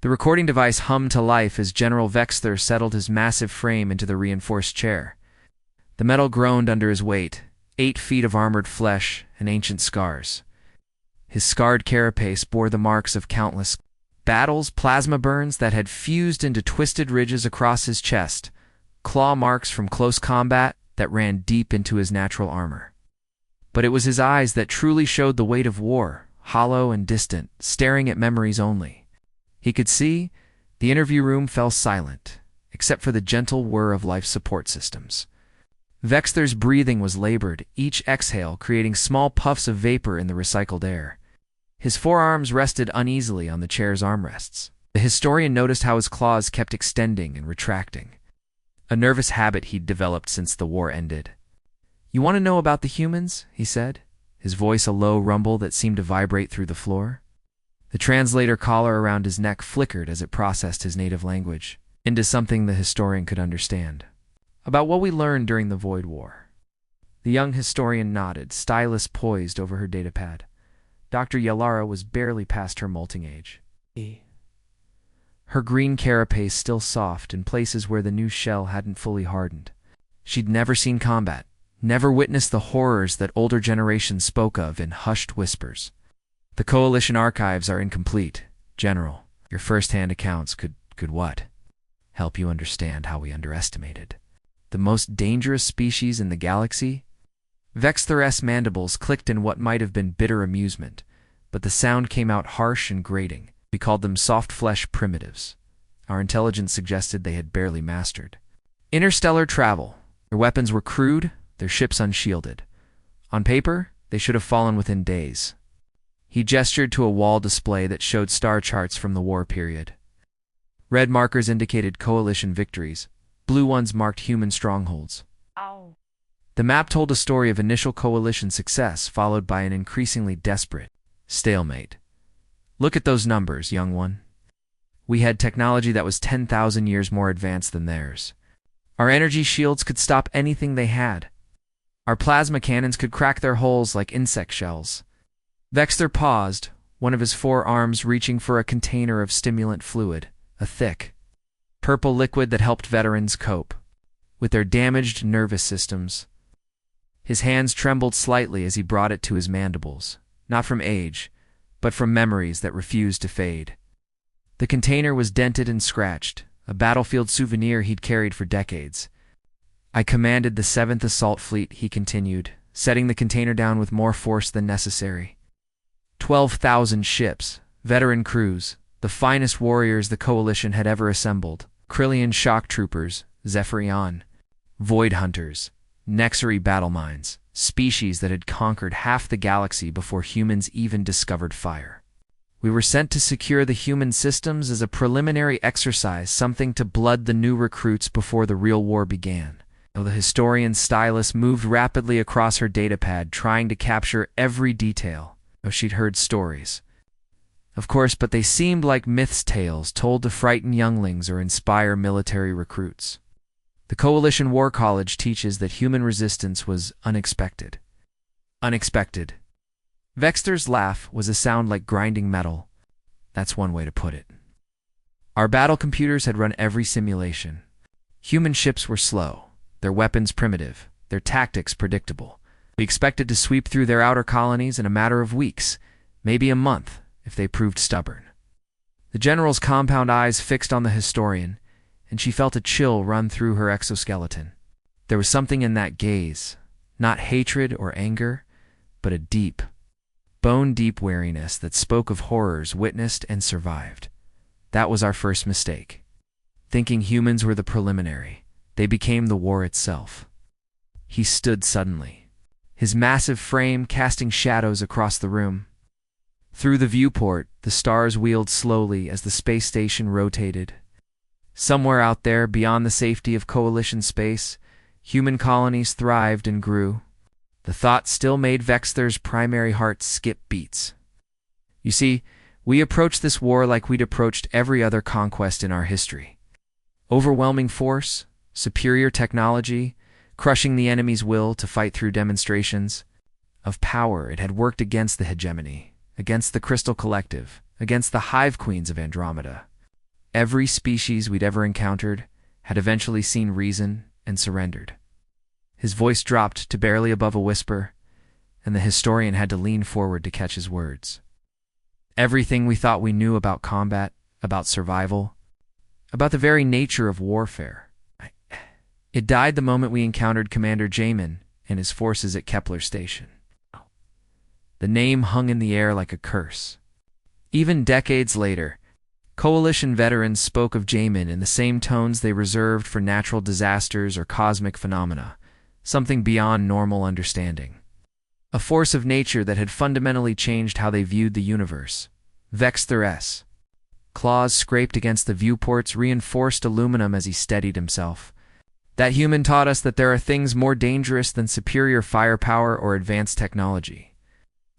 The recording device hummed to life as General Vexter settled his massive frame into the reinforced chair. The metal groaned under his weight, 8 feet of armored flesh and ancient scars. His scarred carapace bore the marks of countless battles, plasma burns that had fused into twisted ridges across his chest, claw marks from close combat that ran deep into his natural armor. But it was his eyes that truly showed the weight of war, hollow and distant, staring at memories only. He could see. The interview room fell silent, except for the gentle whir of life support systems. Vexter's breathing was labored, each exhale creating small puffs of vapor in the recycled air. His forearms rested uneasily on the chair's armrests. The historian noticed how his claws kept extending and retracting, a nervous habit he'd developed since the war ended. "You want to know about the humans?" he said, his voice a low rumble that seemed to vibrate through the floor. The translator collar around his neck flickered as it processed his native language into something the historian could understand. "About what we learned during the Void War." The young historian nodded, stylus poised over her datapad. Dr. Yalara was barely past her molting age. Her green carapace still soft in places where the new shell hadn't fully hardened. She'd never seen combat, never witnessed the horrors that older generations spoke of in hushed whispers. "The Coalition archives are incomplete, General. Your first-hand accounts could what? Help you understand how we underestimated the most dangerous species in the galaxy?" Vexter's mandibles clicked in what might have been bitter amusement, but the sound came out harsh and grating. "We called them soft-flesh primitives. Our intelligence suggested they had barely mastered interstellar travel. Their weapons were crude, their ships unshielded. On paper, they should have fallen within days." He gestured to a wall display that showed star charts from the war period. Red markers indicated Coalition victories, blue ones marked human strongholds. Ow. The map told a story of initial Coalition success followed by an increasingly desperate stalemate. "Look at those numbers, young one. We had technology that was 10,000 years more advanced than theirs. Our energy shields could stop anything they had. Our plasma cannons could crack their hulls like insect shells." Vexter paused, one of his forearms reaching for a container of stimulant fluid, a thick, purple liquid that helped veterans cope with their damaged nervous systems. His hands trembled slightly as he brought it to his mandibles, not from age, but from memories that refused to fade. The container was dented and scratched, a battlefield souvenir he'd carried for decades. "I commanded the 7th Assault Fleet," he continued, setting the container down with more force than necessary. 12,000 ships, veteran crews, the finest warriors the Coalition had ever assembled. Krillian shock troopers, Zephyrion, void hunters, Nexari battle mines, species that had conquered half the galaxy before humans even discovered fire. "We were sent to secure the human systems as a preliminary exercise, something to blood the new recruits before the real war began." The historian's stylus moved rapidly across her datapad, trying to capture every detail. She'd heard stories, of course, but they seemed like myths tales told to frighten younglings or inspire military recruits. "The Coalition War College teaches that human resistance was unexpected." Unexpected. Vexter's laugh was a sound like grinding metal. That's one way to put it. "Our battle computers had run every simulation. Human ships were slow, their weapons primitive, their tactics predictable. We expected to sweep through their outer colonies in a matter of weeks, maybe a month, if they proved stubborn." The general's compound eyes fixed on the historian, and she felt a chill run through her exoskeleton. There was something in that gaze, not hatred or anger, but a deep, bone-deep wariness that spoke of horrors witnessed and survived. "That was our first mistake. Thinking humans were the preliminary, they became the war itself." He stood suddenly, his massive frame casting shadows across the room. Through the viewport, the stars wheeled slowly as the space station rotated. Somewhere out there, beyond the safety of Coalition space, human colonies thrived and grew. The thought still made Vexter's primary heart skip beats. "You see, we approached this war like we'd approached every other conquest in our history. Overwhelming force, superior technology, crushing the enemy's will to fight through demonstrations of power. It had worked against the hegemony, against the Crystal Collective, against the Hive Queens of Andromeda. Every species we'd ever encountered had eventually seen reason and surrendered. His voice dropped to barely above a whisper, and the historian had to lean forward to catch his words. Everything we thought we knew about combat, about survival, about the very nature of warfare, it died the moment we encountered Commander Jamin and his forces at Kepler Station. The name hung in the air like a curse. Even decades later, Coalition veterans spoke of Jamin in the same tones they reserved for natural disasters or cosmic phenomena, something beyond normal understanding. A force of nature that had fundamentally changed how they viewed the universe. Vexthor S. Claws scraped against the viewport's reinforced aluminum as he steadied himself. That human taught us that there are things more dangerous than superior firepower or advanced technology.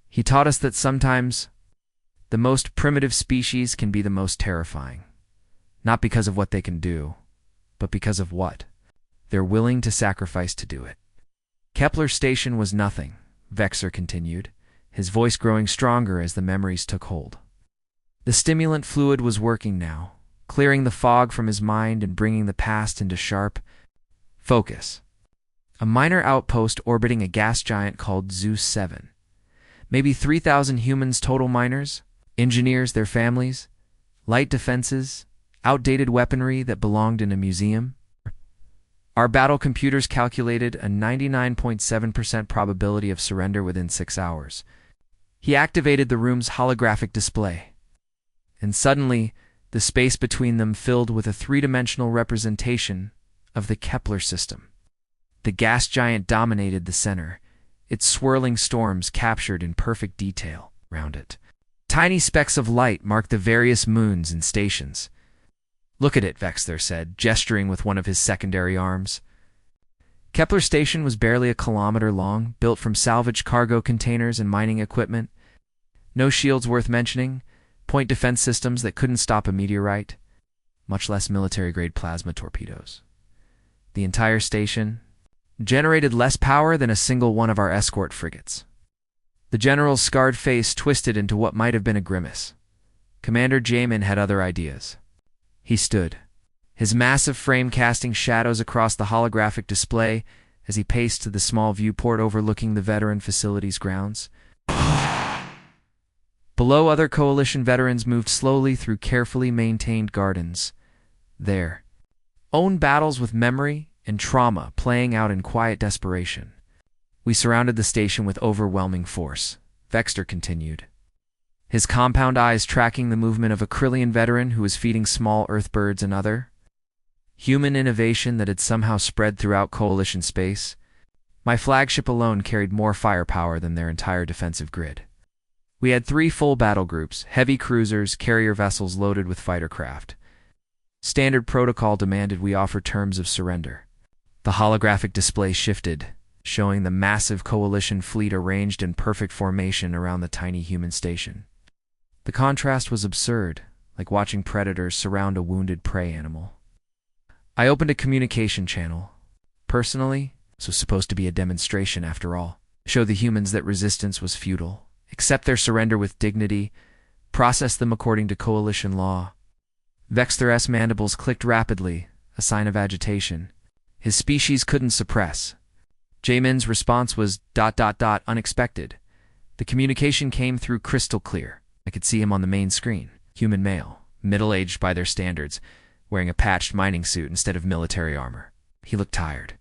He taught us that sometimes the most primitive species can be the most terrifying, not because of what they can do, but because of what they're willing to sacrifice to do it. Kepler Station was nothing, Vexor continued, his voice growing stronger as the memories took hold. The stimulant fluid was working now, clearing the fog from his mind and bringing the past into sharp focus. A minor outpost orbiting a gas giant called Zeus 7. Maybe 3,000 humans total miners, engineers, their families, light defenses, outdated weaponry that belonged in a museum. Our battle computers calculated a 99.7% probability of surrender within 6 hours. He activated the room's holographic display, and suddenly the space between them filled with a three-dimensional representation of the Kepler system. The gas giant dominated the center, its swirling storms captured in perfect detail around it. Tiny specks of light marked the various moons and stations. "Look at it," Vexthor said, gesturing with one of his secondary arms. Kepler Station was barely a kilometer long, built from salvaged cargo containers and mining equipment. No shields worth mentioning, point defense systems that couldn't stop a meteorite, much less military-grade plasma torpedoes. The entire station generated less power than a single one of our escort frigates. The general's scarred face twisted into what might have been a grimace. Commander Jamin had other ideas. He stood, his massive frame casting shadows across the holographic display as he paced to the small viewport overlooking the veteran facility's grounds. Below, other coalition veterans moved slowly through carefully maintained gardens. Their own battles with memory and trauma playing out in quiet desperation. We surrounded the station with overwhelming force, Vexthor continued, his compound eyes tracking the movement of a Krillian veteran who was feeding small earthbirds and other human innovation that had somehow spread throughout Coalition space. My flagship alone carried more firepower than their entire defensive grid. We had 3 full battle groups, heavy cruisers, carrier vessels loaded with fighter craft. Standard protocol demanded we offer terms of surrender. The holographic display shifted, showing the massive Coalition fleet arranged in perfect formation around the tiny human station. The contrast was absurd, like watching predators surround a wounded prey animal. I opened a communication channel. Personally, this was supposed to be a demonstration after all. Show the humans that resistance was futile, accept their surrender with dignity, process them according to Coalition law. Vexthor's mandibles clicked rapidly, a sign of agitation. His species couldn't suppress. Jamin's response was ... unexpected. The communication came through crystal clear. I could see him on the main screen. Human male, middle-aged by their standards, wearing a patched mining suit instead of military armor. He looked tired,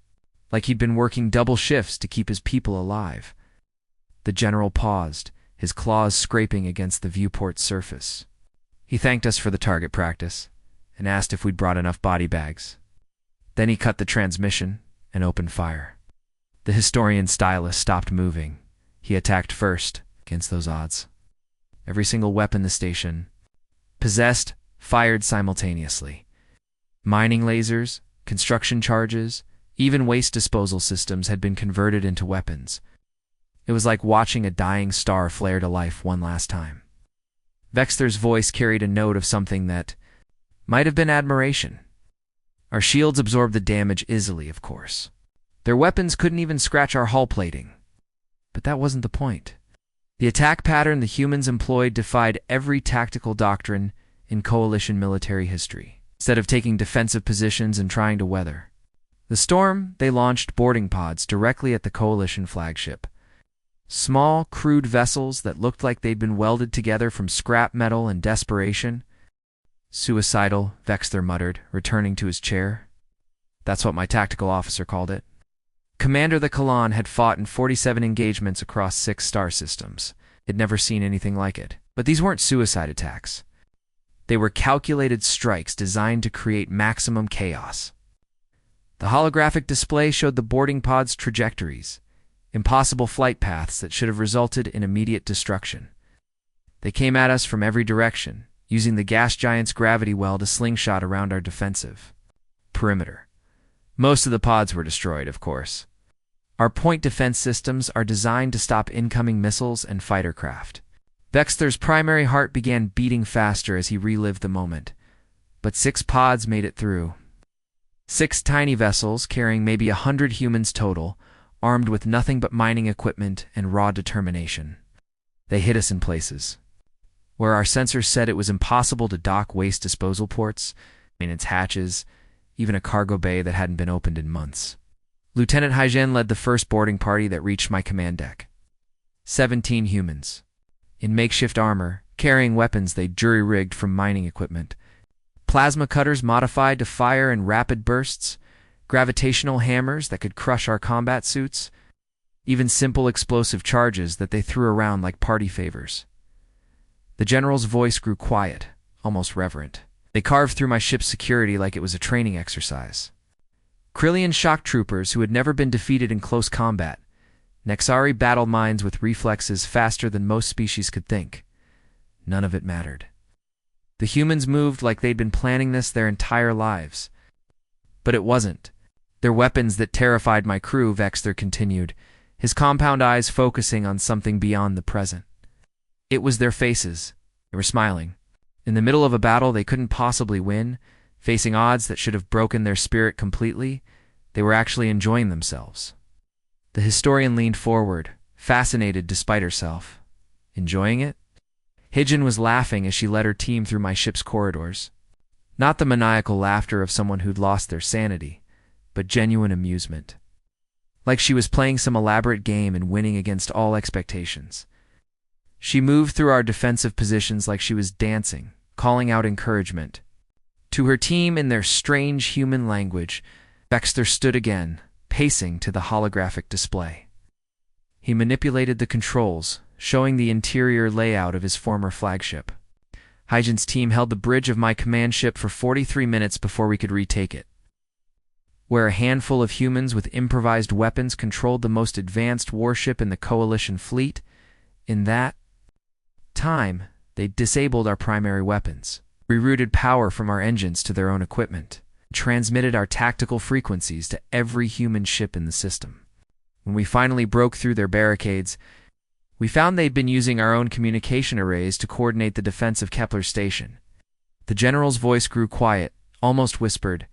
like he'd been working double shifts to keep his people alive. The general paused, his claws scraping against the viewport's surface. He thanked us for the target practice and asked if we'd brought enough body bags. Then he cut the transmission and opened fire. The historian's stylus stopped moving. He attacked first, against those odds. Every single weapon the station possessed fired simultaneously. Mining lasers, construction charges, even waste disposal systems had been converted into weapons. It was like watching a dying star flare to life one last time. Vexthor's voice carried a note of something that might have been admiration. Our shields absorbed the damage easily, of course. Their weapons couldn't even scratch our hull plating. But that wasn't the point. The attack pattern the humans employed defied every tactical doctrine in coalition military history. Instead of taking defensive positions and trying to weather the storm, they launched boarding pods directly at the coalition flagship. Small, crude vessels that looked like they'd been welded together from scrap metal and desperation. Suicidal, Vexter muttered, returning to his chair. That's what my tactical officer called it. Commander the Kalan had fought in 47 engagements across 6 star systems. He'd never seen anything like it. But these weren't suicide attacks. They were calculated strikes designed to create maximum chaos. The holographic display showed the boarding pods' trajectories, impossible flight paths that should have resulted in immediate destruction. They came at us from every direction, using the gas giant's gravity well to slingshot around our defensive perimeter. Most of the pods were destroyed, of course. Our point defense systems are designed to stop incoming missiles and fighter craft. Vexter's primary heart began beating faster as he relived the moment. But 6 pods made it through. 6 tiny vessels carrying maybe 100 humans total, armed with nothing but mining equipment and raw determination. They hit us in places where our sensors said it was impossible to dock waste disposal ports, maintenance hatches, even a cargo bay that hadn't been opened in months. Lieutenant Haijin led the first boarding party that reached my command deck. 17 humans, in makeshift armor, carrying weapons they jury-rigged from mining equipment. Plasma cutters modified to fire in rapid bursts, gravitational hammers that could crush our combat suits, even simple explosive charges that they threw around like party favors. The general's voice grew quiet, almost reverent. They carved through my ship's security like it was a training exercise. Krillian shock troopers who had never been defeated in close combat, Nexari battle mines with reflexes faster than most species could think. None of it mattered. The humans moved like they'd been planning this their entire lives. But it wasn't. Their weapons that terrified my crew, Vexter continued, his compound eyes focusing on something beyond the present. It was their faces. They were smiling. In the middle of a battle they couldn't possibly win, facing odds that should have broken their spirit completely, they were actually enjoying themselves. The historian leaned forward, fascinated despite herself. Enjoying it? Hijin was laughing as she led her team through my ship's corridors. Not the maniacal laughter of someone who'd lost their sanity, but genuine amusement. Like she was playing some elaborate game and winning against all expectations. She moved through our defensive positions like she was dancing, calling out encouragement. To her team in their strange human language, Vexter stood again, pacing to the holographic display. He manipulated the controls, showing the interior layout of his former flagship. Haijin's team held the bridge of my command ship for 43 minutes before we could retake it. Where a handful of humans with improvised weapons controlled the most advanced warship in the Coalition fleet, in that time, they disabled our primary weapons, rerouted power from our engines to their own equipment, transmitted our tactical frequencies to every human ship in the system. When we finally broke through their barricades, we found they'd been using our own communication arrays to coordinate the defense of Kepler's station. The general's voice grew quiet, almost whispered.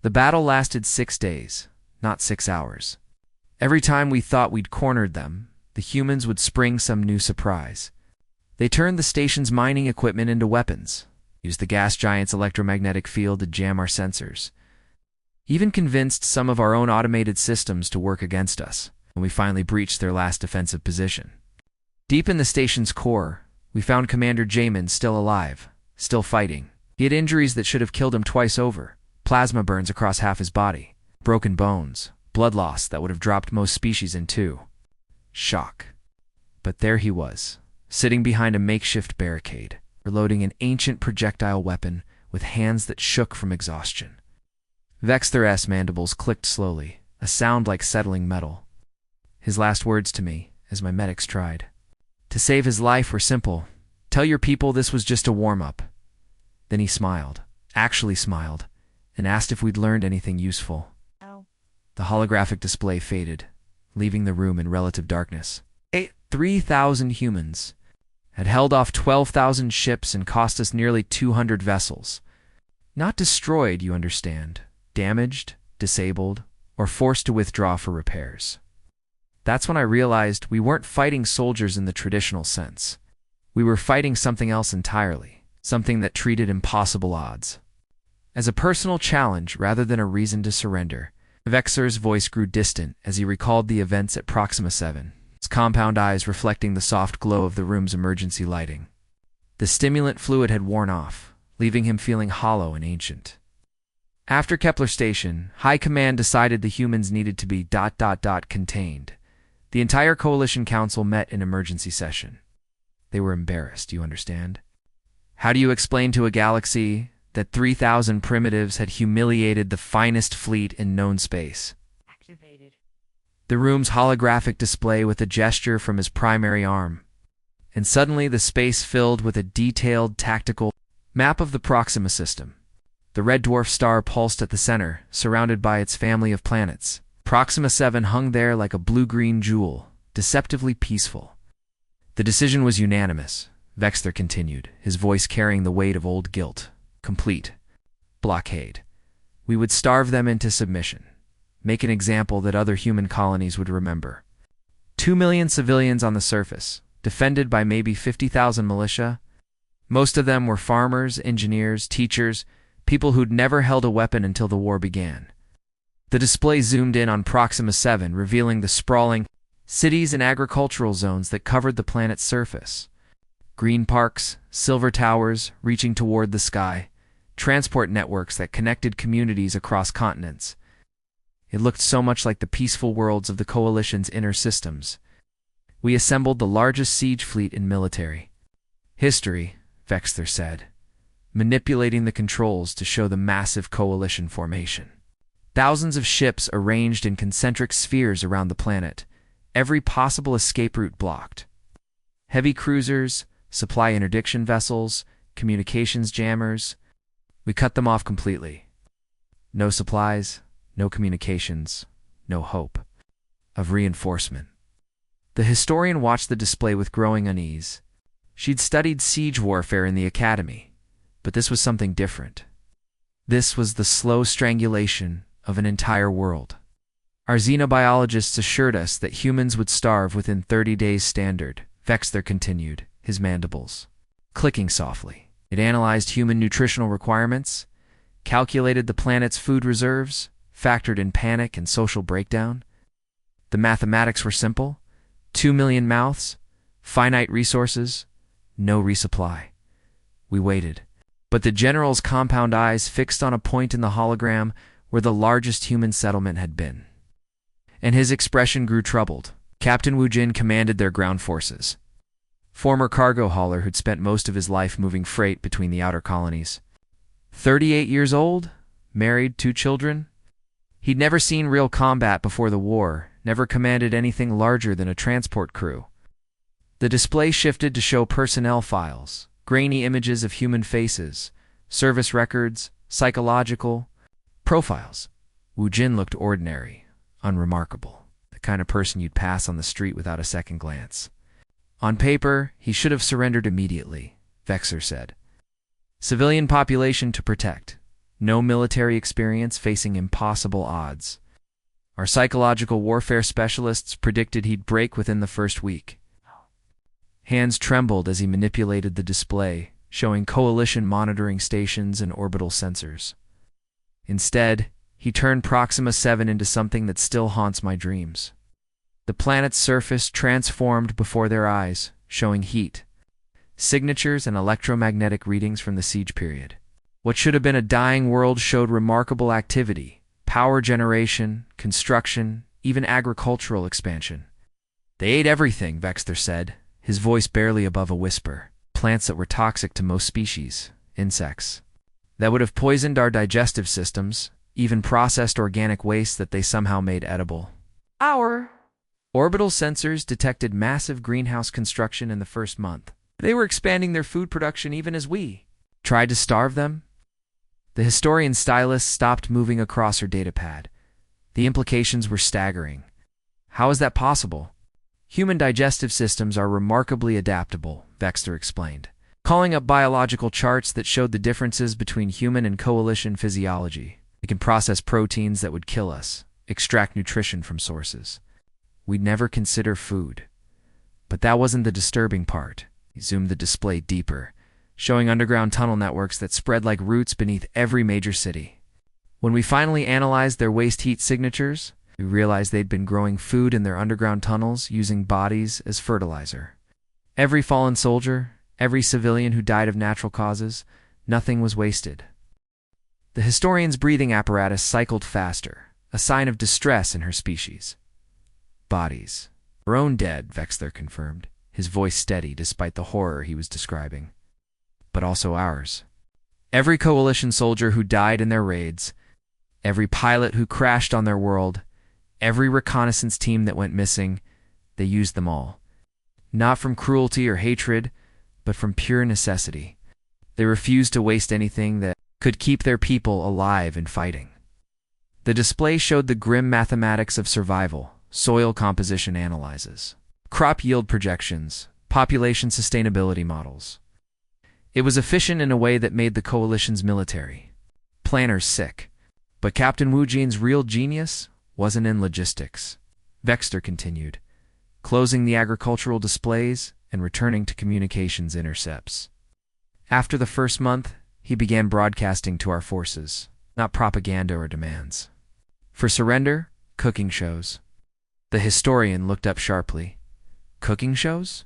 The battle lasted 6 days, not 6 hours. Every time we thought we'd cornered them, the humans would spring some new surprise. They turned the station's mining equipment into weapons, used the gas giant's electromagnetic field to jam our sensors, even convinced some of our own automated systems to work against us when we finally breached their last defensive position. Deep in the station's core, we found Commander Jamin still alive, still fighting. He had injuries that should have killed him twice over, plasma burns across half his body, broken bones, blood loss that would have dropped most species in 2. Shock. But there he was, sitting behind a makeshift barricade, reloading an ancient projectile weapon with hands that shook from exhaustion. Vexter's mandibles clicked slowly, a sound like settling metal. His last words to me, as my medics tried to save his life, were simple. Tell your people this was just a warm-up. Then he smiled, actually smiled, and asked if we'd learned anything useful. Oh. The holographic display faded, leaving the room in relative darkness. 3,000 humans had held off 12,000 ships and cost us nearly 200 vessels. Not destroyed, you understand. Damaged, disabled, or forced to withdraw for repairs. That's when I realized we weren't fighting soldiers in the traditional sense. We were fighting something else entirely. something that treated impossible odds as a personal challenge rather than a reason to surrender. Vexer's voice grew distant as he recalled the events at Proxima 7, his compound eyes reflecting the soft glow of the room's emergency lighting. The stimulant fluid had worn off, leaving him feeling hollow and ancient. After Kepler Station, High Command decided the humans needed to be contained. The entire Coalition Council met in emergency session. They were embarrassed, you understand? How do you explain to a galaxy that 3,000 primitives had humiliated the finest fleet in known space? Activated. The room's holographic display with a gesture from his primary arm. And suddenly the space filled with a detailed tactical map of the Proxima system. The red dwarf star pulsed at the center, surrounded by its family of planets. Proxima 7 hung there like a blue-green jewel, deceptively peaceful. The decision was unanimous, Vexter continued, his voice carrying the weight of old guilt. Complete. Blockade. We would starve them into submission. Make an example that other human colonies would remember. 2 million civilians on the surface, defended by maybe 50,000 militia. Most of them were farmers, engineers, teachers, people who'd never held a weapon until the war began. The display zoomed in on Proxima 7, revealing the sprawling cities and agricultural zones that covered the planet's surface. Green parks, silver towers reaching toward the sky, transport networks that connected communities across continents. It looked so much like the peaceful worlds of the Coalition's inner systems. We assembled the largest siege fleet in military history, Vexter said, manipulating the controls to show the massive Coalition formation. Thousands of ships arranged in concentric spheres around the planet, every possible escape route blocked. Heavy cruisers, supply interdiction vessels, communications jammers. We cut them off completely. No supplies, no communications, no hope of reinforcement. The historian watched the display with growing unease. She'd studied siege warfare in the academy, but this was something different. This was the slow strangulation of an entire world. Our xenobiologists assured us that humans would starve within 30 days standard, Vexter continued, his mandibles clicking softly. It analyzed human nutritional requirements, calculated the planet's food reserves, factored in panic and social breakdown. The mathematics were simple. 2 million mouths, finite resources, no resupply. We waited. But the general's compound eyes fixed on a point in the hologram where the largest human settlement had been. And his expression grew troubled. Captain Wu Jin commanded their ground forces. Former cargo hauler who'd spent most of his life moving freight between the outer colonies. 38 years old, married, 2 children. He'd never seen real combat before the war, never commanded anything larger than a transport crew. The display shifted to show personnel files, grainy images of human faces, service records, psychological profiles. Wu Jin looked ordinary, unremarkable, the kind of person you'd pass on the street without a second glance. On paper, he should have surrendered immediately, Vexer said. Civilian population to protect. No military experience, facing impossible odds. Our psychological warfare specialists predicted he'd break within the first week. Hands trembled as he manipulated the display, showing Coalition monitoring stations and orbital sensors. Instead, he turned Proxima 7 into something that still haunts my dreams. The planet's surface transformed before their eyes, showing heat, signatures, and electromagnetic readings from the siege period. What should have been a dying world showed remarkable activity, power generation, construction, even agricultural expansion. They ate everything, Vexter said, his voice barely above a whisper. Plants that were toxic to most species, insects, that would have poisoned our digestive systems, even processed organic waste that they somehow made edible. Our Orbital sensors detected massive greenhouse construction in the first month. They were expanding their food production even as we tried to starve them. The historian's stylus stopped moving across her datapad. The implications were staggering. How is that possible? Human digestive systems are remarkably adaptable, Vexter explained, calling up biological charts that showed the differences between human and Coalition physiology. They can process proteins that would kill us, extract nutrition from sources we'd never consider food. But that wasn't the disturbing part. He zoomed the display deeper, showing underground tunnel networks that spread like roots beneath every major city. When we finally analyzed their waste heat signatures, we realized they'd been growing food in their underground tunnels using bodies as fertilizer. Every fallen soldier, every civilian who died of natural causes, nothing was wasted. The historian's breathing apparatus cycled faster, a sign of distress in her species. Bodies. Her own dead, Vexler confirmed, his voice steady despite the horror he was describing. But also ours. Every coalition soldier who died in their raids, every pilot who crashed on their world, every reconnaissance team that went missing, they used them all. Not from cruelty or hatred, but from pure necessity. They refused to waste anything that could keep their people alive and fighting. The display showed the grim mathematics of survival, soil composition analyses, crop yield projections, population sustainability models. It was efficient in a way that made the coalition's military planners sick. But Captain Wu Jin's real genius wasn't in logistics. Vexter continued, closing the agricultural displays and returning to communications intercepts. After the first month, he began broadcasting to our forces, not propaganda or demands. For surrender, cooking shows. The historian looked up sharply. Cooking shows?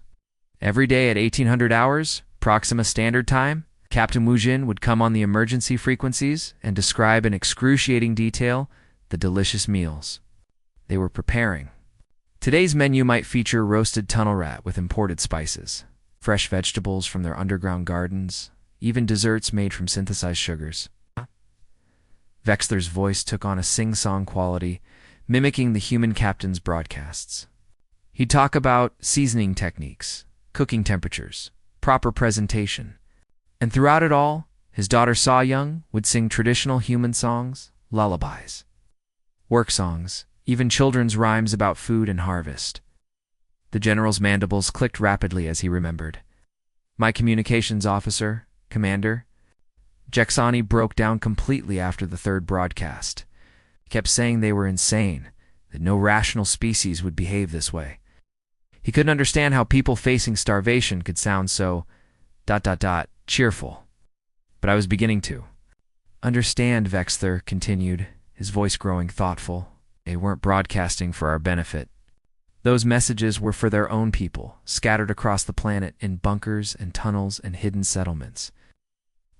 Every day at 1800 hours, Proxima Standard Time, Captain Wu Jin would come on the emergency frequencies and describe in excruciating detail the delicious meals they were preparing. Today's menu might feature roasted tunnel rat with imported spices, fresh vegetables from their underground gardens, even desserts made from synthesized sugars. Vexler's voice took on a sing-song quality, mimicking the human captain's broadcasts. He'd talk about seasoning techniques, cooking temperatures, proper presentation. And throughout it all, his daughter Sa Young would sing traditional human songs, lullabies, work songs, even children's rhymes about food and harvest. The general's mandibles clicked rapidly as he remembered. My communications officer, Commander, Jacksani broke down completely after the third broadcast. He kept saying they were insane, that no rational species would behave this way. He couldn't understand how people facing starvation could sound so cheerful. But I was beginning to. Understand, Vexler continued, his voice growing thoughtful. They weren't broadcasting for our benefit. Those messages were for their own people, scattered across the planet in bunkers and tunnels and hidden settlements.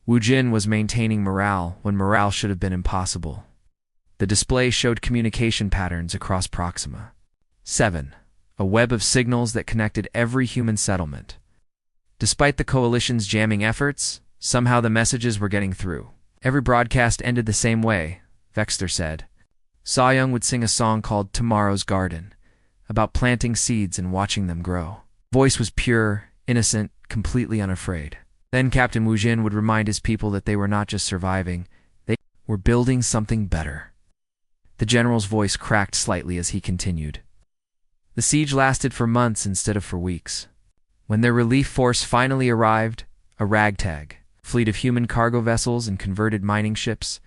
Wu Jin was maintaining morale when morale should have been impossible. The display showed communication patterns across Proxima. 7. A web of signals that connected every human settlement. Despite the coalition's jamming efforts, somehow the messages were getting through. Every broadcast ended the same way, Vexter said. Sa Young would sing a song called Tomorrow's Garden, about planting seeds and watching them grow. Voice was pure, innocent, completely unafraid. Then Captain Wu Jin would remind his people that they were not just surviving, they were building something better. The general's voice cracked slightly as he continued. The siege lasted for months instead of for weeks. When their relief force finally arrived, a ragtag fleet of human cargo vessels and converted mining ships,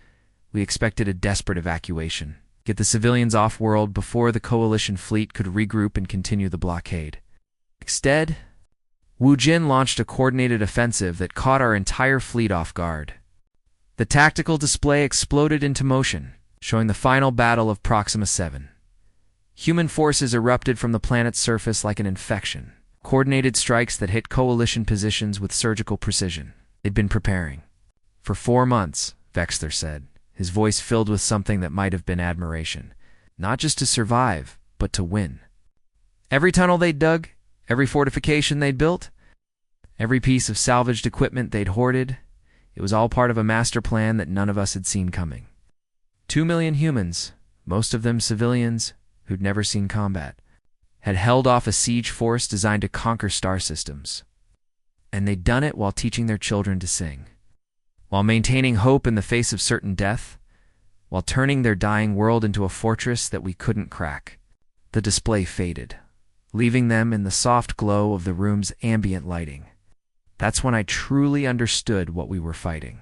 we expected a desperate evacuation. Get the civilians off-world before the coalition fleet could regroup and continue the blockade. Instead, Wu Jin launched a coordinated offensive that caught our entire fleet off guard. The tactical display exploded into motion, showing the final battle of Proxima 7. Human forces erupted from the planet's surface like an infection. Coordinated strikes that hit coalition positions with surgical precision. They'd been preparing. For 4 months, Vexler said, his voice filled with something that might have been admiration. Not just to survive, but to win. Every tunnel they'd dug, every fortification they'd built, every piece of salvaged equipment they'd hoarded, it was all part of a master plan that none of us had seen coming. 2 million humans, most of them civilians who'd never seen combat, had held off a siege force designed to conquer star systems. And they'd done it while teaching their children to sing, while maintaining hope in the face of certain death, while turning their dying world into a fortress that we couldn't crack. The display faded, leaving them in the soft glow of the room's ambient lighting. That's when I truly understood what we were fighting.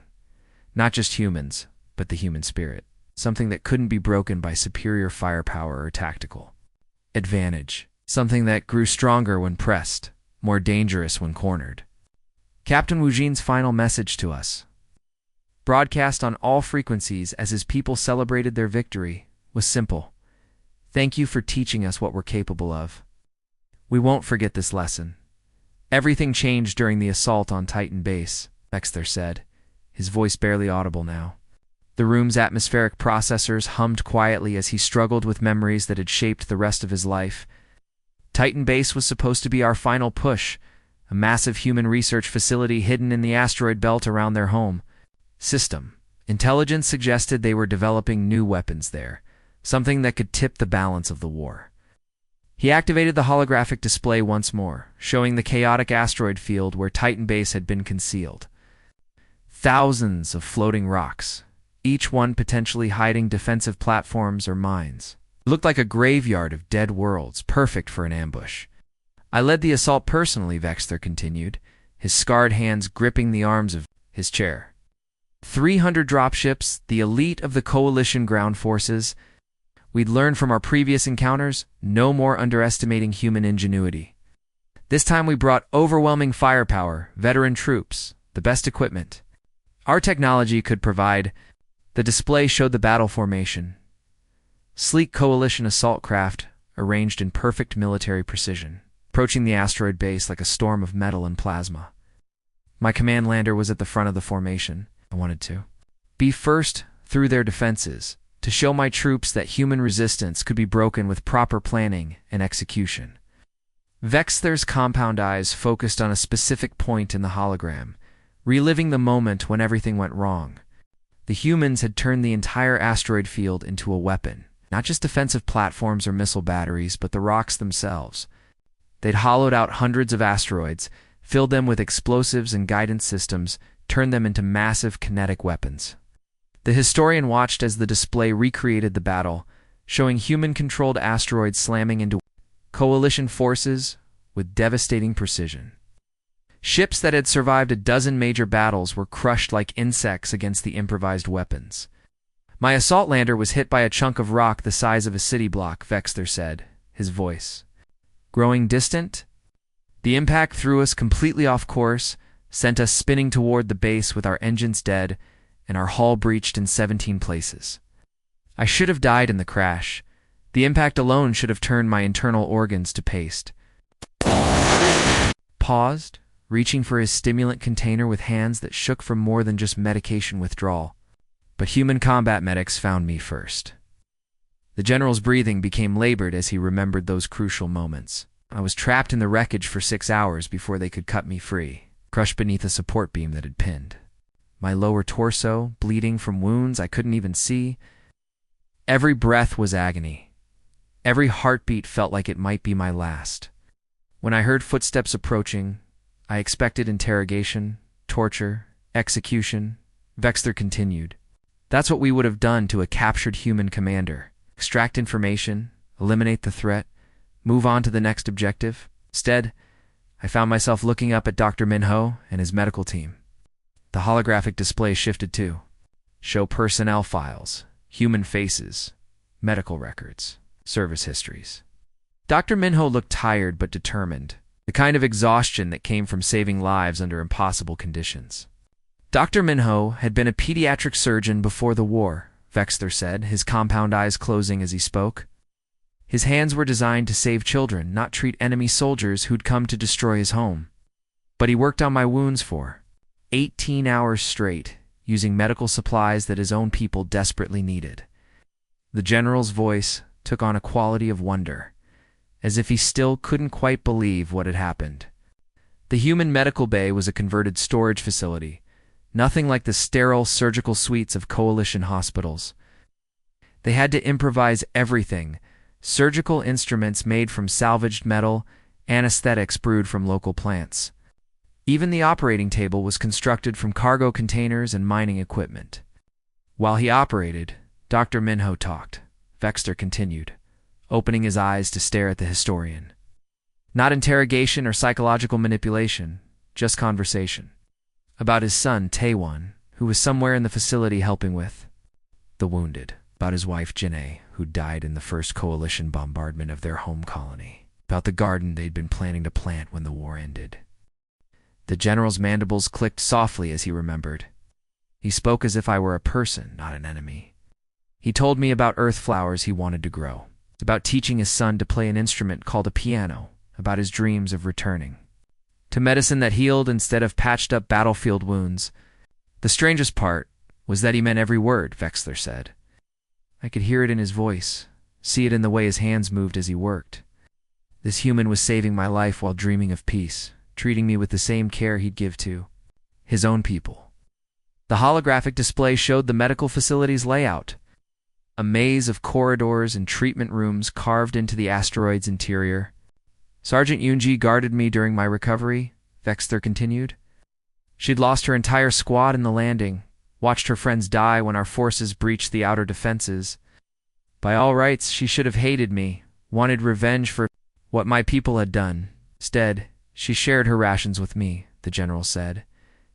Not just humans, but the human spirit. Something that couldn't be broken by superior firepower or tactical advantage. Something that grew stronger when pressed, more dangerous when cornered. Captain Wujin's final message to us, broadcast on all frequencies as his people celebrated their victory, was simple. Thank you for teaching us what we're capable of. We won't forget this lesson. Everything changed during the assault on Titan Base, Vexter said, his voice barely audible now. The room's atmospheric processors hummed quietly as he struggled with memories that had shaped the rest of his life. Titan Base was supposed to be our final push, a massive human research facility hidden in the asteroid belt around their home system. Intelligence suggested they were developing new weapons there, something that could tip the balance of the war. He activated the holographic display once more, showing the chaotic asteroid field where Titan Base had been concealed. Thousands of floating rocks, each one potentially hiding defensive platforms or mines. It looked like a graveyard of dead worlds, perfect for an ambush. I led the assault personally, Vexter continued, his scarred hands gripping the arms of his chair. 300 dropships, the elite of the Coalition ground forces. We'd learned from our previous encounters, no more underestimating human ingenuity. This time we brought overwhelming firepower, veteran troops, the best equipment. Our technology could provide. The display showed the battle formation. Sleek Coalition assault craft, arranged in perfect military precision, approaching the asteroid base like a storm of metal and plasma. My command lander was at the front of the formation. I wanted to be first through their defenses, to show my troops that human resistance could be broken with proper planning and execution. Vexter's compound eyes focused on a specific point in the hologram, reliving the moment when everything went wrong. The humans had turned the entire asteroid field into a weapon, not just defensive platforms or missile batteries, but the rocks themselves. They'd hollowed out hundreds of asteroids, filled them with explosives and guidance systems, turned them into massive kinetic weapons. The historian watched as the display recreated the battle, showing human-controlled asteroids slamming into Coalition forces with devastating precision. Ships that had survived a dozen major battles were crushed like insects against the improvised weapons. My assault lander was hit by a chunk of rock the size of a city block, Vexter said, his voice growing distant. The impact threw us completely off course, sent us spinning toward the base with our engines dead and our hull breached in 17 places. I should have died in the crash. The impact alone should have turned my internal organs to paste. Paused, reaching for his stimulant container with hands that shook from more than just medication withdrawal. But human combat medics found me first. The general's breathing became labored as he remembered those crucial moments. I was trapped in the wreckage for 6 hours before they could cut me free, crushed beneath a support beam that had pinned. My lower torso, bleeding from wounds I couldn't even see. Every breath was agony. Every heartbeat felt like it might be my last. When I heard footsteps approaching, I expected interrogation, torture, execution. Vexter continued. That's what we would have done to a captured human commander. Extract information, eliminate the threat, move on to the next objective. Instead, I found myself looking up at Dr. Minho and his medical team. The holographic display shifted too. Show personnel files, human faces, medical records, service histories. Dr. Minho looked tired but determined, the kind of exhaustion that came from saving lives under impossible conditions. Dr. Minho had been a pediatric surgeon before the war, Vexter said, his compound eyes closing as he spoke. His hands were designed to save children, not treat enemy soldiers who'd come to destroy his home. But he worked on my wounds for 18 hours straight, using medical supplies that his own people desperately needed. The general's voice took on a quality of wonder, as if he still couldn't quite believe what had happened. The human medical bay was a converted storage facility, nothing like the sterile surgical suites of Coalition hospitals. They had to improvise everything: surgical instruments made from salvaged metal, anesthetics brewed from local plants. Even the operating table was constructed from cargo containers and mining equipment. While he operated, Dr. Minho talked. Vexter continued, opening his eyes to stare at the historian. Not interrogation or psychological manipulation, just conversation. About his son, Taewon, who was somewhere in the facility helping with the wounded. About his wife, Janae, who died in the first Coalition bombardment of their home colony. About the garden they'd been planning to plant when the war ended. The general's mandibles clicked softly as he remembered. He spoke as if I were a person, not an enemy. He told me about earth flowers he wanted to grow, about teaching his son to play an instrument called a piano, about his dreams of returning to medicine that healed instead of patched up battlefield wounds. The strangest part was that he meant every word, Vexler said. I could hear it in his voice, see it in the way his hands moved as he worked. This human was saving my life while dreaming of peace, treating me with the same care he'd give to his own people. The holographic display showed the medical facility's layout, a maze of corridors and treatment rooms carved into the asteroid's interior. Sergeant Yunji guarded me during my recovery, Vexler continued. She'd lost her entire squad in the landing, watched her friends die when our forces breached the outer defenses. By all rights, she should have hated me, wanted revenge for what my people had done. Instead, she shared her rations with me, the general said,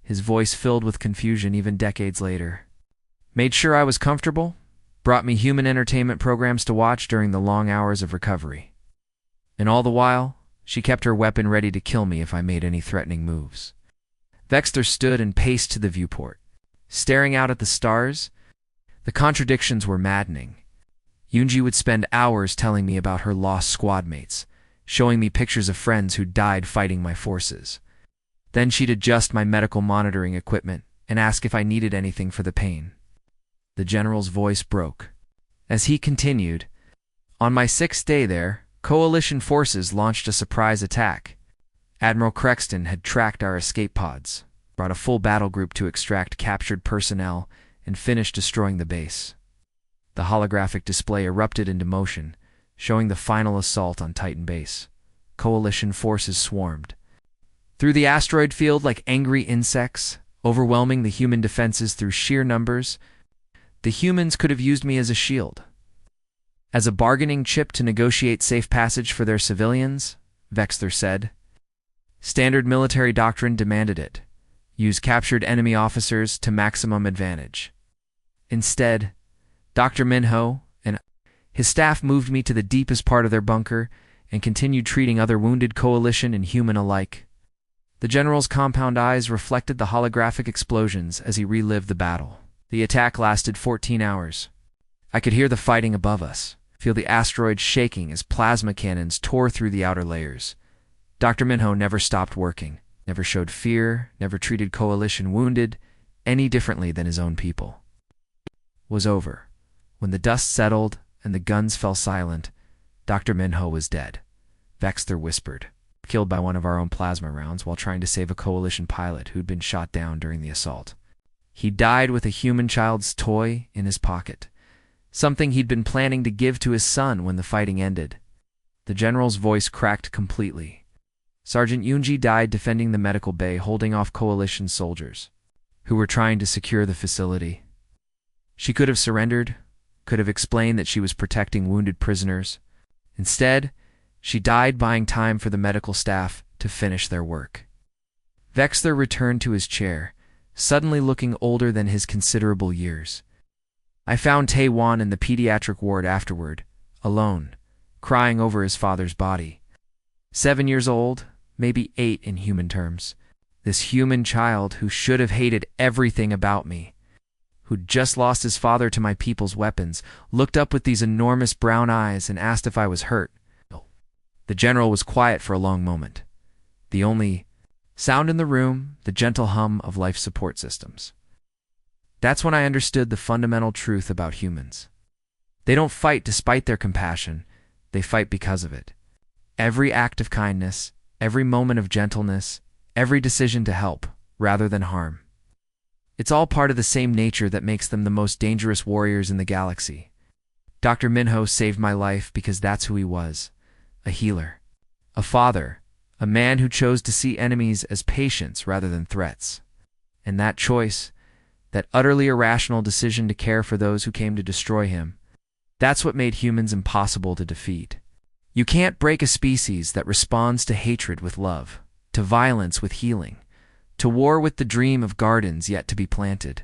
his voice filled with confusion even decades later. Made sure I was comfortable, brought me human entertainment programs to watch during the long hours of recovery. And all the while, she kept her weapon ready to kill me if I made any threatening moves. Vexler stood and paced to the viewport, staring out at the stars. The contradictions were maddening. Yunji would spend hours telling me about her lost squad mates, showing me pictures of friends who died fighting my forces. Then she'd adjust my medical monitoring equipment and ask if I needed anything for the pain. The general's voice broke. As he continued, on my 6th day there, Coalition forces launched a surprise attack. Admiral Crexton had tracked our escape pods, brought a full battle group to extract captured personnel, and finished destroying the base. The holographic display erupted into motion, showing the final assault on Titan Base. Coalition forces swarmed through the asteroid field like angry insects, overwhelming the human defenses through sheer numbers. The humans could have used me as a shield, as a bargaining chip to negotiate safe passage for their civilians, Vexler said. Standard military doctrine demanded it. Use captured enemy officers to maximum advantage. Instead, Dr. Minho and his staff moved me to the deepest part of their bunker and continued treating other wounded Coalition and human alike. The general's compound eyes reflected the holographic explosions as he relived the battle. The attack lasted 14 hours. I could hear the fighting above us, feel the asteroid shaking as plasma cannons tore through the outer layers. Dr. Minho never stopped working, never showed fear, never treated Coalition wounded any differently than his own people. Was over. When the dust settled and the guns fell silent, Dr. Minho was dead, Vexler whispered, killed by one of our own plasma rounds while trying to save a Coalition pilot who'd been shot down during the assault. He died with a human child's toy in his pocket, something he'd been planning to give to his son when the fighting ended. The general's voice cracked completely. Sergeant Yunji died defending the medical bay, holding off Coalition soldiers who were trying to secure the facility. She could have surrendered, could have explained that she was protecting wounded prisoners. Instead, she died buying time for the medical staff to finish their work. Vexler returned to his chair, suddenly looking older than his considerable years. I found Tae-Wan in the pediatric ward afterward, alone, crying over his father's body. 7 years old, maybe 8 in human terms. This human child who should have hated everything about me, who'd just lost his father to my people's weapons, looked up with these enormous brown eyes and asked if I was hurt. The general was quiet for a long moment. The only sound in the room, the gentle hum of life support systems. That's when I understood the fundamental truth about humans. They don't fight despite their compassion, they fight because of it. Every act of kindness, every moment of gentleness, every decision to help, rather than harm. It's all part of the same nature that makes them the most dangerous warriors in the galaxy. Dr. Minho saved my life because that's who he was. A healer. A father. A man who chose to see enemies as patients rather than threats. And that choice, that utterly irrational decision to care for those who came to destroy him, that's what made humans impossible to defeat. You can't break a species that responds to hatred with love, to violence with healing, to war with the dream of gardens yet to be planted.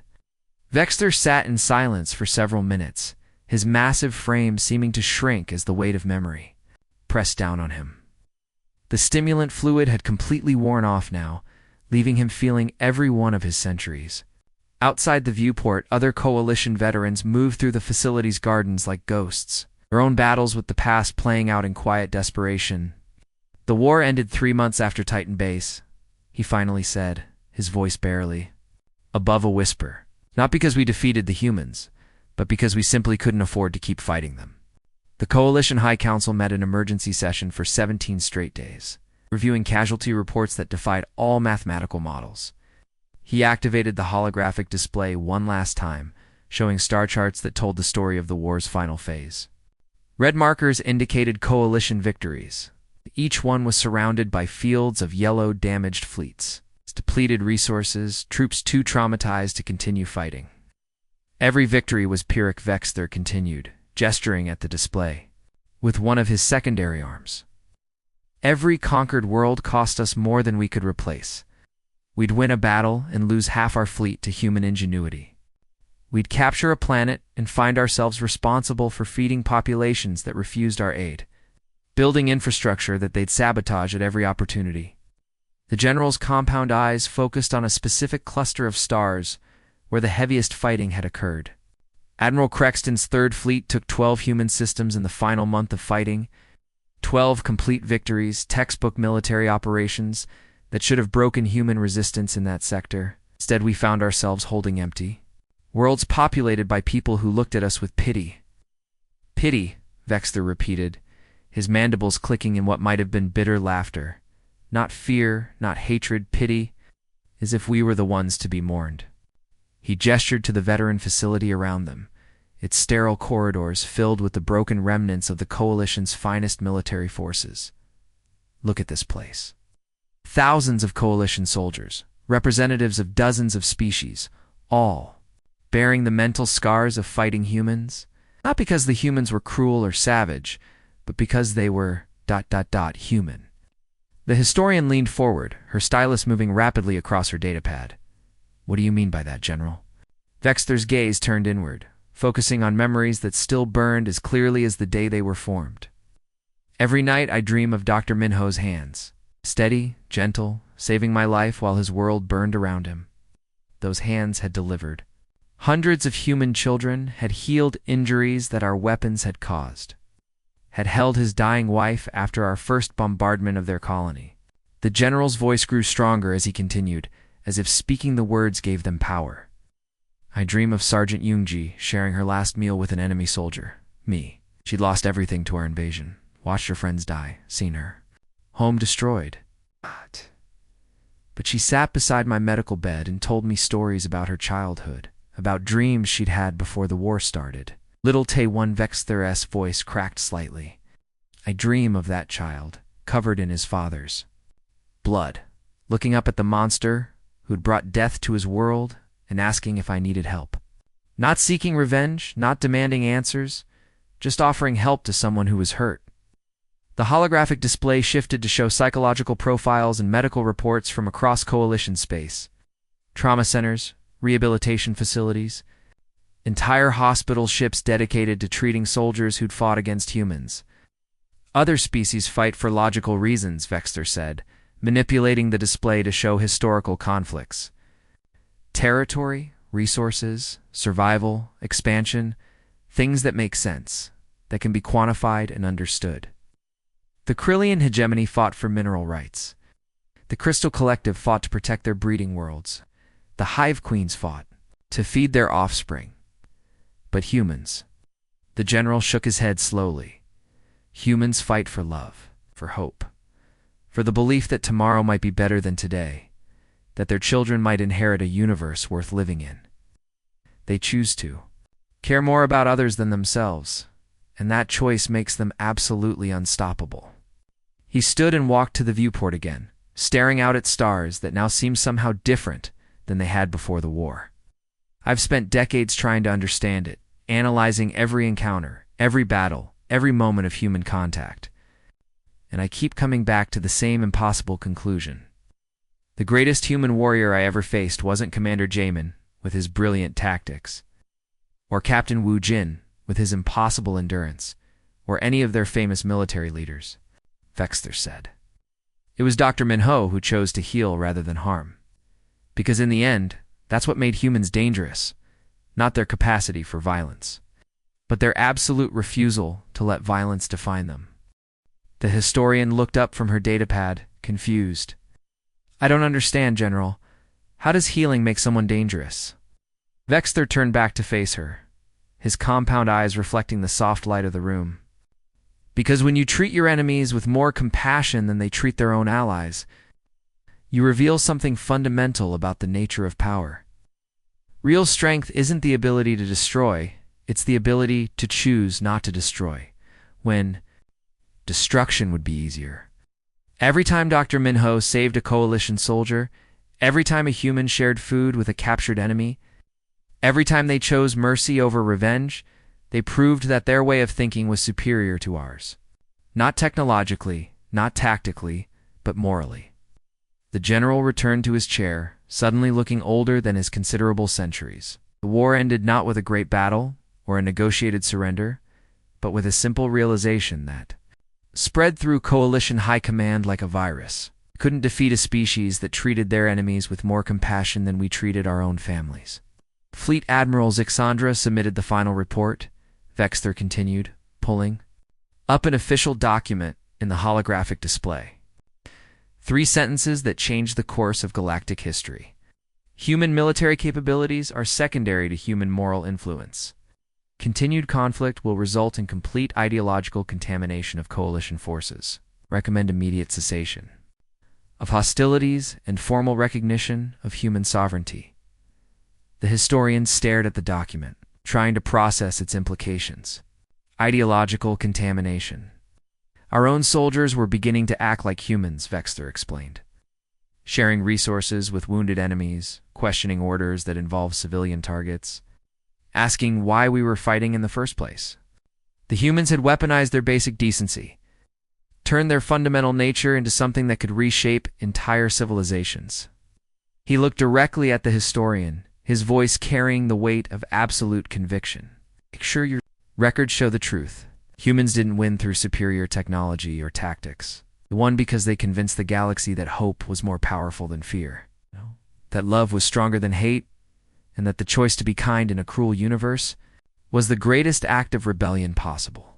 Vexler sat in silence for several minutes, his massive frame seeming to shrink as the weight of memory pressed down on him. The stimulant fluid had completely worn off now, leaving him feeling every one of his centuries. Outside the viewport, other Coalition veterans moved through the facility's gardens like ghosts, their own battles with the past playing out in quiet desperation. The war ended 3 months after Titan Base, he finally said, his voice barely above a whisper. Not because we defeated the humans, but because we simply couldn't afford to keep fighting them. The Coalition High Council met an emergency session for 17 straight days, reviewing casualty reports that defied all mathematical models. He activated the holographic display one last time, showing star charts that told the story of the war's final phase. Red markers indicated Coalition victories. Each one was surrounded by fields of yellow, damaged fleets, depleted resources, troops too traumatized to continue fighting. Every victory was Pyrrhic, Vexter continued, gesturing at the display, with one of his secondary arms. Every conquered world cost us more than we could replace. We'd win a battle and lose half our fleet to human ingenuity. We'd capture a planet and find ourselves responsible for feeding populations that refused our aid, building infrastructure that they'd sabotage at every opportunity. The general's compound eyes focused on a specific cluster of stars where the heaviest fighting had occurred. Admiral Crexton's Third Fleet took 12 human systems in the final month of fighting, 12 complete victories, textbook military operations that should have broken human resistance in that sector. Instead, we found ourselves holding empty. Worlds populated by people who looked at us with pity. Pity, Vexter repeated, his mandibles clicking in what might have been bitter laughter. Not fear, not hatred, pity, as if we were the ones to be mourned. He gestured to the veteran facility around them, its sterile corridors filled with the broken remnants of the Coalition's finest military forces. Look at this place. Thousands of Coalition soldiers, representatives of dozens of species, all bearing the mental scars of fighting humans, not because the humans were cruel or savage, but because they were ... human. The historian leaned forward, her stylus moving rapidly across her datapad. What do you mean by that, General? Vexter's gaze turned inward, focusing on memories that still burned as clearly as the day they were formed. Every night I dream of Dr. Minho's hands, steady, gentle, saving my life while his world burned around him. Those hands had delivered. Hundreds of human children had healed injuries that our weapons had caused, had held his dying wife after our first bombardment of their colony. The general's voice grew stronger as he continued, as if speaking the words gave them power. I dream of Sergeant Youngji sharing her last meal with an enemy soldier. Me. She'd lost everything to our invasion. Watched her friends die. Seen her. Home destroyed. But she sat beside my medical bed and told me stories about her childhood, about dreams she'd had before the war started. Little Taewon Vexter's voice cracked slightly. I dream of that child, covered in his father's blood, looking up at the monster who'd brought death to his world and asking if I needed help. Not seeking revenge, not demanding answers, just offering help to someone who was hurt. The holographic display shifted to show psychological profiles and medical reports from across Coalition space. Trauma centers, rehabilitation facilities, entire hospital ships dedicated to treating soldiers who'd fought against humans. Other species fight for logical reasons, Vexter said, manipulating the display to show historical conflicts. Territory, resources, survival, expansion, things that make sense, that can be quantified and understood. The Krillian hegemony fought for mineral rights. The Crystal Collective fought to protect their breeding worlds. The Hive Queens fought to feed their offspring. But humans. The general shook his head slowly. Humans fight for love, for hope, for the belief that tomorrow might be better than today, that their children might inherit a universe worth living in. They choose to care more about others than themselves, and that choice makes them absolutely unstoppable. He stood and walked to the viewport again, staring out at stars that now seemed somehow different than they had before the war. I've spent decades trying to understand it, analyzing every encounter, every battle, every moment of human contact. And I keep coming back to the same impossible conclusion. The greatest human warrior I ever faced wasn't Commander Jamin, with his brilliant tactics, or Captain Wu Jin, with his impossible endurance, or any of their famous military leaders, Vexter said. It was Dr. Minho who chose to heal rather than harm. Because in the end, that's what made humans dangerous, not their capacity for violence, but their absolute refusal to let violence define them. The historian looked up from her datapad, confused. I don't understand, General. How does healing make someone dangerous? Vexter turned back to face her, his compound eyes reflecting the soft light of the room. Because when you treat your enemies with more compassion than they treat their own allies, you reveal something fundamental about the nature of power. Real strength isn't the ability to destroy, it's the ability to choose not to destroy, when destruction would be easier. Every time Dr. Minho saved a coalition soldier, every time a human shared food with a captured enemy, every time they chose mercy over revenge, they proved that their way of thinking was superior to ours. Not technologically, not tactically, but morally. The general returned to his chair, suddenly looking older than his considerable centuries. The war ended not with a great battle or a negotiated surrender, but with a simple realization that, spread through coalition high command like a virus, couldn't defeat a species that treated their enemies with more compassion than we treated our own families. Fleet Admiral Zixandra submitted the final report, Vexter continued, pulling up an official document in the holographic display. 3 sentences that changed the course of galactic history. Human military capabilities are secondary to human moral influence. Continued conflict will result in complete ideological contamination of coalition forces. Recommend immediate cessation of hostilities and formal recognition of human sovereignty. The historian stared at the document, trying to process its implications. Ideological contamination. Our own soldiers were beginning to act like humans, Vexter explained. Sharing resources with wounded enemies, questioning orders that involved civilian targets, asking why we were fighting in the first place. The humans had weaponized their basic decency, turned their fundamental nature into something that could reshape entire civilizations. He looked directly at the historian, his voice carrying the weight of absolute conviction. Make sure your records show the truth. Humans didn't win through superior technology or tactics. They won because they convinced the galaxy that hope was more powerful than fear, that love was stronger than hate, and that the choice to be kind in a cruel universe was the greatest act of rebellion possible.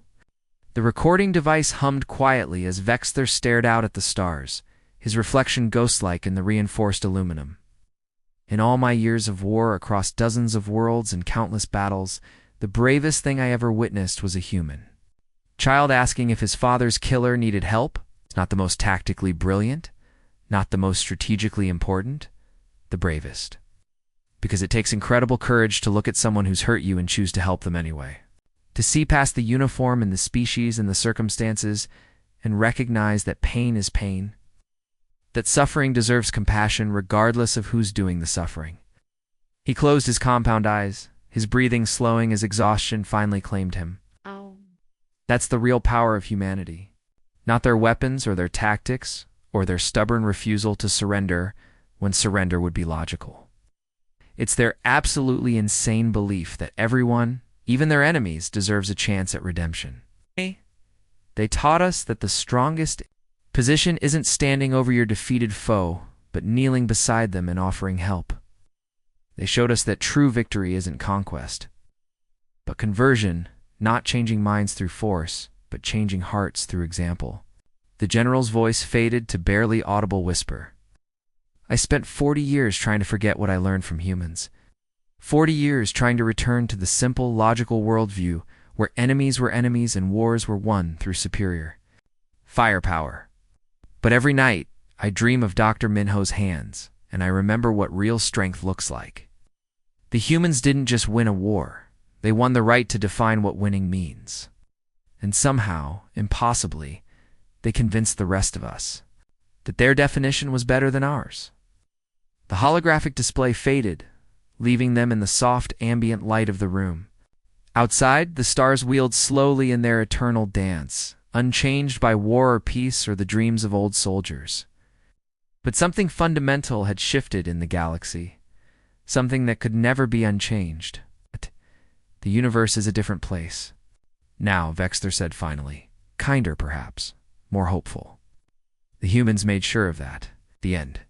The recording device hummed quietly as Vexter stared out at the stars, his reflection ghost-like in the reinforced aluminum. In all my years of war across dozens of worlds and countless battles, the bravest thing I ever witnessed was a human. Child asking if his father's killer needed help, not the most tactically brilliant, not the most strategically important, the bravest. Because it takes incredible courage to look at someone who's hurt you and choose to help them anyway. To see past the uniform and the species and the circumstances and recognize that pain is pain, that suffering deserves compassion regardless of who's doing the suffering. He closed his compound eyes, his breathing slowing as exhaustion finally claimed him. Oh. That's the real power of humanity. Not their weapons or their tactics or their stubborn refusal to surrender when surrender would be logical. It's their absolutely insane belief that everyone, even their enemies, deserves a chance at redemption. They taught us that the strongest position isn't standing over your defeated foe, but kneeling beside them and offering help. They showed us that true victory isn't conquest, but conversion, not changing minds through force, but changing hearts through example. The general's voice faded to barely audible whisper. I spent 40 years trying to forget what I learned from humans. 40 years trying to return to the simple, logical worldview where enemies were enemies and wars were won through superior firepower. But every night, I dream of Dr. Minho's hands, and I remember what real strength looks like. The humans didn't just win a war. They won the right to define what winning means. And somehow, impossibly, they convinced the rest of us that their definition was better than ours. The holographic display faded, leaving them in the soft ambient light of the room. Outside, the stars wheeled slowly in their eternal dance, unchanged by war or peace or the dreams of old soldiers. But something fundamental had shifted in the galaxy, something that could never be unchanged. The universe is a different place. Now, Vexter said finally, kinder perhaps, more hopeful. The humans made sure of that. The end.